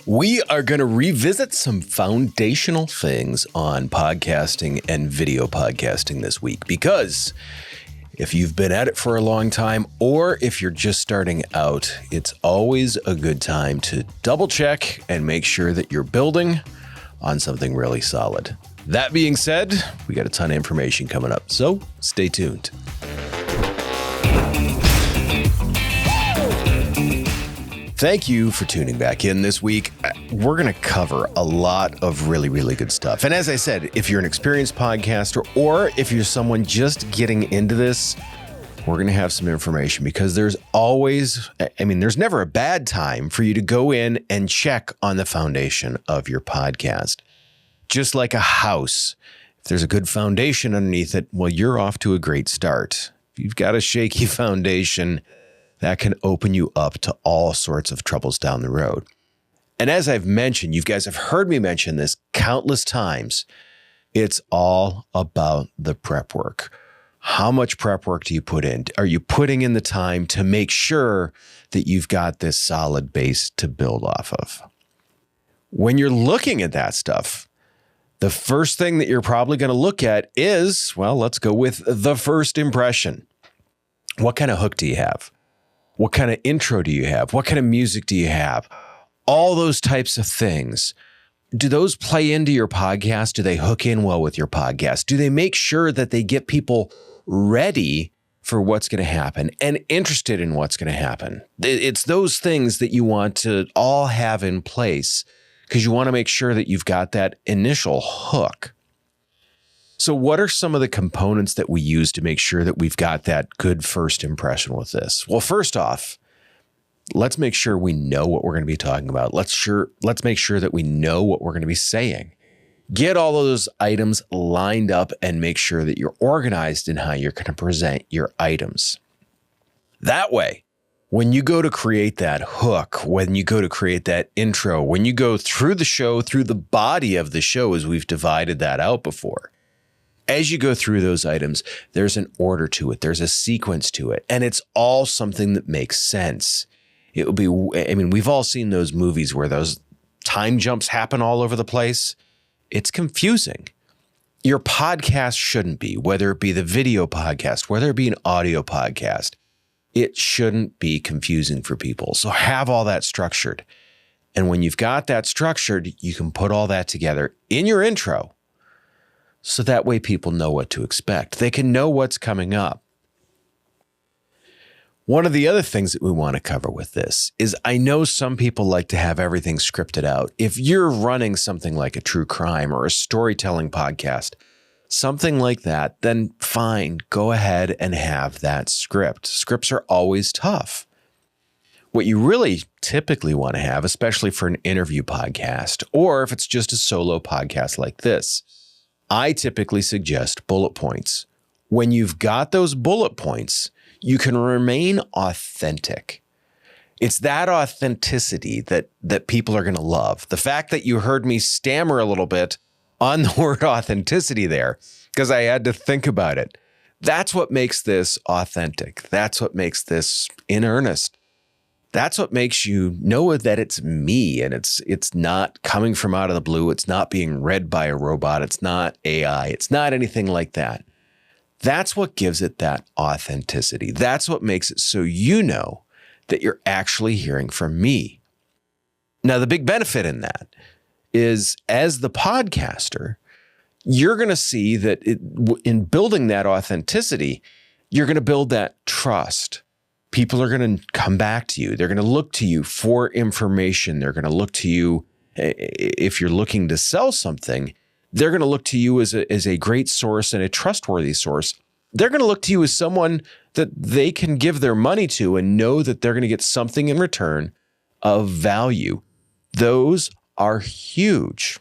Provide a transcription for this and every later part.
We are going to revisit some foundational things on podcasting and video podcasting this week, because if you've been at it for a long time or if you're just starting out, it's always a good time to double check and make sure that you're building on something really solid. That being said, we got a ton of information coming up, so stay tuned. Thank you for tuning back in this week. We're going to cover a lot of really, really good stuff. And as I said, if you're an experienced podcaster or if you're someone just getting into this, we're going to have some information, because there's never a bad time for you to go in and check on the foundation of your podcast. Just like a house, if there's a good foundation underneath it, well, you're off to a great start. If you've got a shaky foundation, that can open you up to all sorts of troubles down the road. And as I've mentioned, you guys have heard me mention this countless times. It's all about the prep work. How much prep work do you put in? Are you putting in the time to make sure that you've got this solid base to build off of? When you're looking at that stuff, the first thing that you're probably going to look at is, well, let's go with the first impression. What kind of hook do you have? What kind of intro do you have? What kind of music do you have? All those types of things. Do those play into your podcast? Do they hook in well with your podcast? Do they make sure that they get people ready for what's going to happen and interested in what's going to happen? It's those things that you want to all have in place, because you want to make sure that you've got that initial hook. So what are some of the components that we use to make sure that we've got that good first impression with this? Well, first off, let's make sure we know what we're going to be talking about. Let's make sure that we know what we're going to be saying. Get all of those items lined up and make sure that you're organized in how you're going to present your items. That way, when you go to create that hook, when you go to create that intro, when you go through the show, through the body of the show, as we've divided that out before, as you go through those items, there's an order to it. There's a sequence to it. And it's all something that makes sense. We've all seen those movies where those time jumps happen all over the place. It's confusing. Your podcast shouldn't be, whether it be the video podcast, whether it be an audio podcast. It shouldn't be confusing for people. So have all that structured. And when you've got that structured, you can put all that together in your intro. So that way people know what to expect. They can know what's coming up. One of the other things that we want to cover with this is, I know some people like to have everything scripted out. If you're running something like a true crime or a storytelling podcast, something like that, then fine, go ahead and have that script. Scripts are always tough. What you really typically want to have, especially for an interview podcast, or if it's just a solo podcast like this, I typically suggest bullet points. When you've got those bullet points, you can remain authentic. It's that authenticity that people are going to love. The fact that you heard me stammer a little bit on the word authenticity there, because I had to think about it. That's what makes this authentic. That's what makes this in earnest. That's what makes you know that it's me, and it's not coming from out of the blue. It's not being read by a robot. It's not AI. It's not anything like that. That's what gives it that authenticity. That's what makes it so you know that you're actually hearing from me. Now, the big benefit in that is, as the podcaster, you're going to see that in building that authenticity, you're going to build that trust. People are going to come back to you. They're going to look to you for information. They're going to look to you, if you're looking to sell something, they're going to look to you as a great source and a trustworthy source. They're going to look to you as someone that they can give their money to and know that they're going to get something in return of value. Those are huge.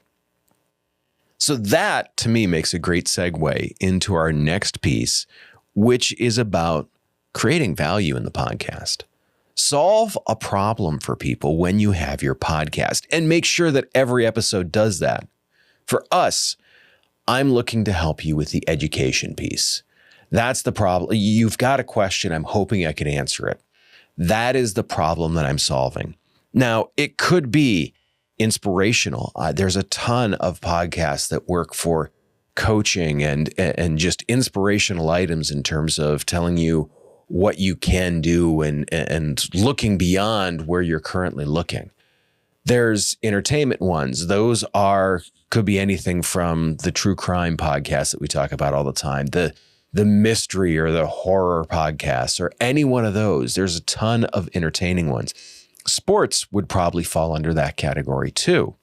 So that, to me, makes a great segue into our next piece, which is about creating value in the podcast. Solve a problem for people when you have your podcast, and make sure that every episode does that. For us, I'm looking to help you with the education piece. That's the problem. You've got a question. I'm hoping I can answer it. That is the problem that I'm solving. Now, it could be inspirational. There's a ton of podcasts that work for coaching and just inspirational items in terms of telling you what you can do and looking beyond where you're currently looking. There's entertainment ones. Those could be anything from the true crime podcasts that we talk about all the time, the mystery or the horror podcasts, or any one of those. There's a ton of entertaining ones. Sports would probably fall under that category too.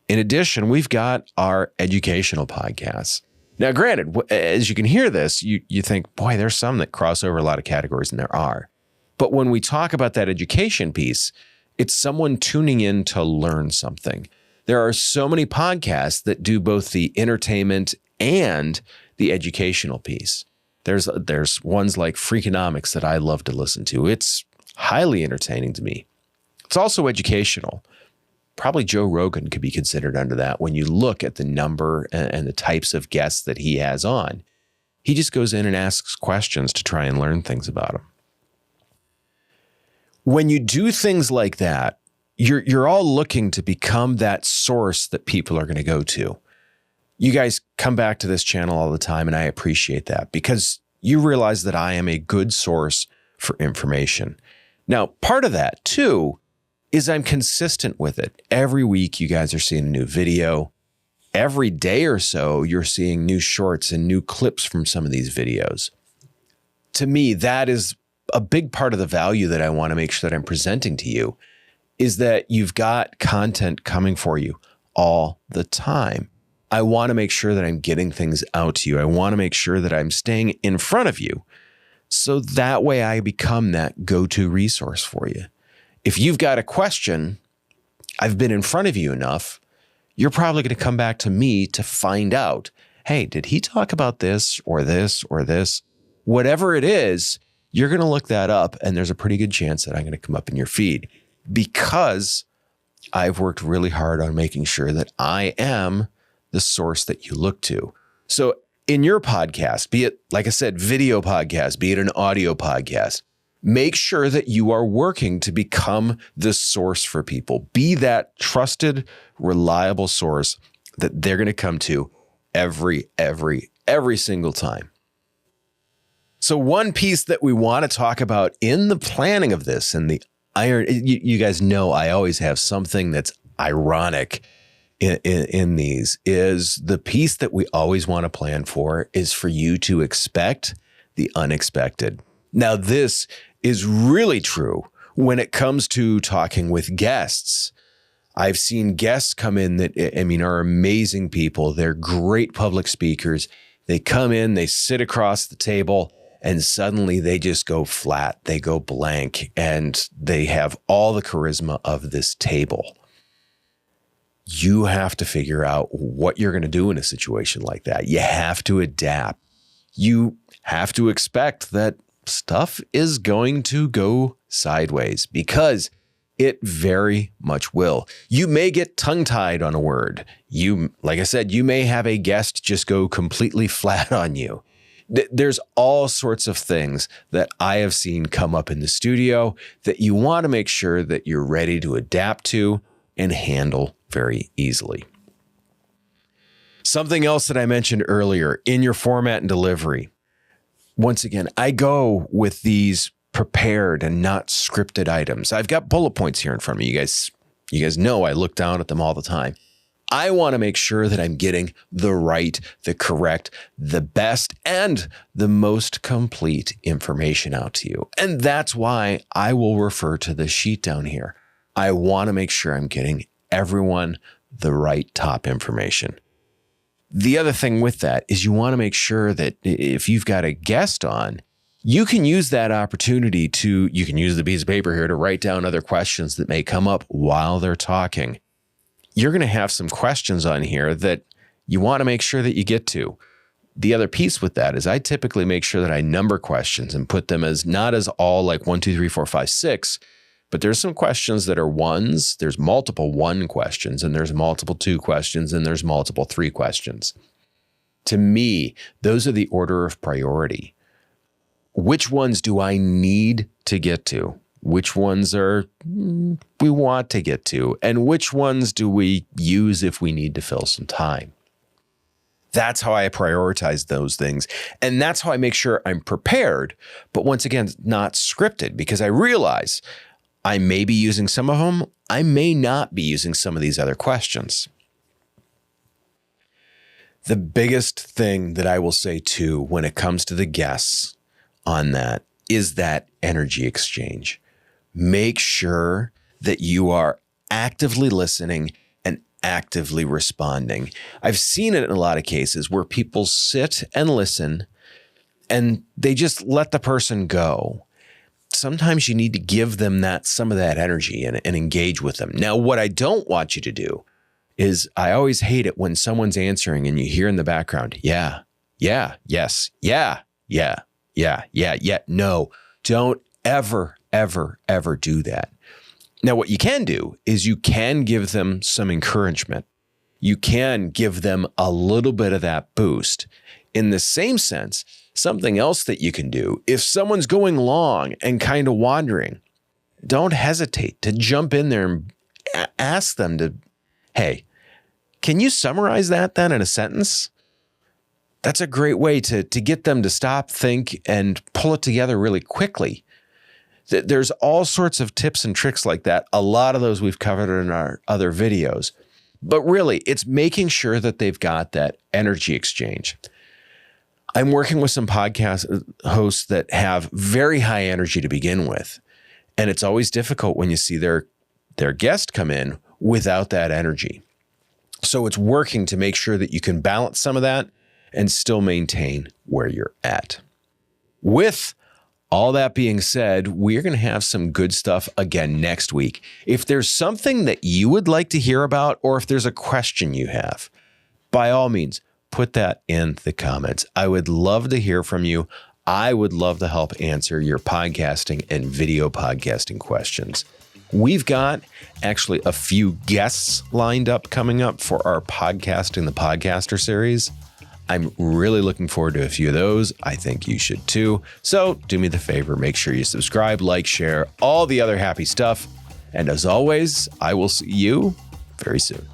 In addition, we've got our educational podcasts. Now, granted, as you can hear this, you think, boy, there's some that cross over a lot of categories, and there are. But when we talk about that education piece, it's someone tuning in to learn something. There are so many podcasts that do both the entertainment and the educational piece. There's ones like Freakonomics that I love to listen to. It's highly entertaining to me. It's also educational. Probably Joe Rogan could be considered under that when you look at the number and the types of guests that he has on. He just goes in and asks questions to try and learn things about them. When you do things like that, you're all looking to become that source that people are going to go to. You guys come back to this channel all the time, and I appreciate that because you realize that I am a good source for information. Now, part of that too is I'm consistent with it. Every week you guys are seeing a new video. Every day or so you're seeing new shorts and new clips from some of these videos. To me, that is a big part of the value that I want to make sure that I'm presenting to you, is that you've got content coming for you all the time. I want to make sure that I'm getting things out to you. I want to make sure that I'm staying in front of you, so that way I become that go-to resource for you. If you've got a question, I've been in front of you enough, you're probably going to come back to me to find out, hey, did he talk about this or this or this? Whatever it is, you're going to look that up, and there's a pretty good chance that I'm going to come up in your feed, because I've worked really hard on making sure that I am the source that you look to. So in your podcast, be it, like I said, video podcast, be it an audio podcast, make sure that you are working to become the source for people. Be that trusted, reliable source that they're going to come to every single time. So one piece that we want to talk about in the planning of this, and you guys know I always have something that's ironic in these, is the piece that we always want to plan for is for you to expect the unexpected. Now, this is really true when it comes to talking with guests. I've seen guests come in that, are amazing people. They're great public speakers. They come in, they sit across the table, and suddenly they just go flat. They go blank, and they have all the charisma of this table. You have to figure out what you're going to do in a situation like that. You have to adapt. You have to expect that stuff is going to go sideways, because it very much will. You may get tongue-tied on a word. Like I said, you may have a guest just go completely flat on you. There's all sorts of things that I have seen come up in the studio that you want to make sure that you're ready to adapt to and handle very easily. Something else that I mentioned earlier in your format and delivery. Once again, I go with these prepared and not scripted items. I've got bullet points here in front of me. You guys know I look down at them all the time. I want to make sure that I'm getting the right, the correct, the best, and the most complete information out to you. And that's why I will refer to this sheet down here. I want to make sure I'm getting everyone the right top information. The other thing with that is you want to make sure that if you've got a guest on, you can use that opportunity you can use the piece of paper here to write down other questions that may come up while they're talking. You're going to have some questions on here that you want to make sure that you get to. The other piece with that is I typically make sure that I number questions and put them as not as all like 1, 2, 3, 4, 5, 6, but there's some questions that are ones. There's multiple 1 questions, and there's multiple 2 questions, and there's multiple 3 questions. To me, those are the order of priority. Which ones do I need to get to? Which ones we want to get to, and which ones do we use if we need to fill some time? That's how I prioritize those things. And that's how I make sure I'm prepared, but once again, not scripted, because I realize I may be using some of them. I may not be using some of these other questions. The biggest thing that I will say too, when it comes to the guests on that, is that energy exchange. Make sure that you are actively listening and actively responding. I've seen it in a lot of cases where people sit and listen and they just let the person go. Sometimes you need to give them some of that energy and engage with them. Now, what I don't want you to do is, I always hate it when someone's answering and you hear in the background, yeah, yes, yeah. No, don't ever do that. Now, what you can do is you can give them some encouragement. You can give them a little bit of that boost. In the same sense, something else that you can do, if someone's going long and kind of wandering, don't hesitate to jump in there and ask them to, hey, can you summarize that then in a sentence? That's a great way to get them to stop, think, and pull it together really quickly. There's all sorts of tips and tricks like that. A lot of those we've covered in our other videos. But really, it's making sure that they've got that energy exchange. I'm working with some podcast hosts that have very high energy to begin with. And it's always difficult when you see their guest come in without that energy. So it's working to make sure that you can balance some of that and still maintain where you're at. With all that being said, we're going to have some good stuff again next week. If there's something that you would like to hear about, or if there's a question you have, by all means, put that in the comments. I would love to hear from you. I would love to help answer your podcasting and video podcasting questions. We've got actually a few guests lined up coming up for our Podcasting the Podcaster series. I'm really looking forward to a few of those. I think you should too. So do me the favor, make sure you subscribe, like, share, all the other happy stuff. And as always, I will see you very soon.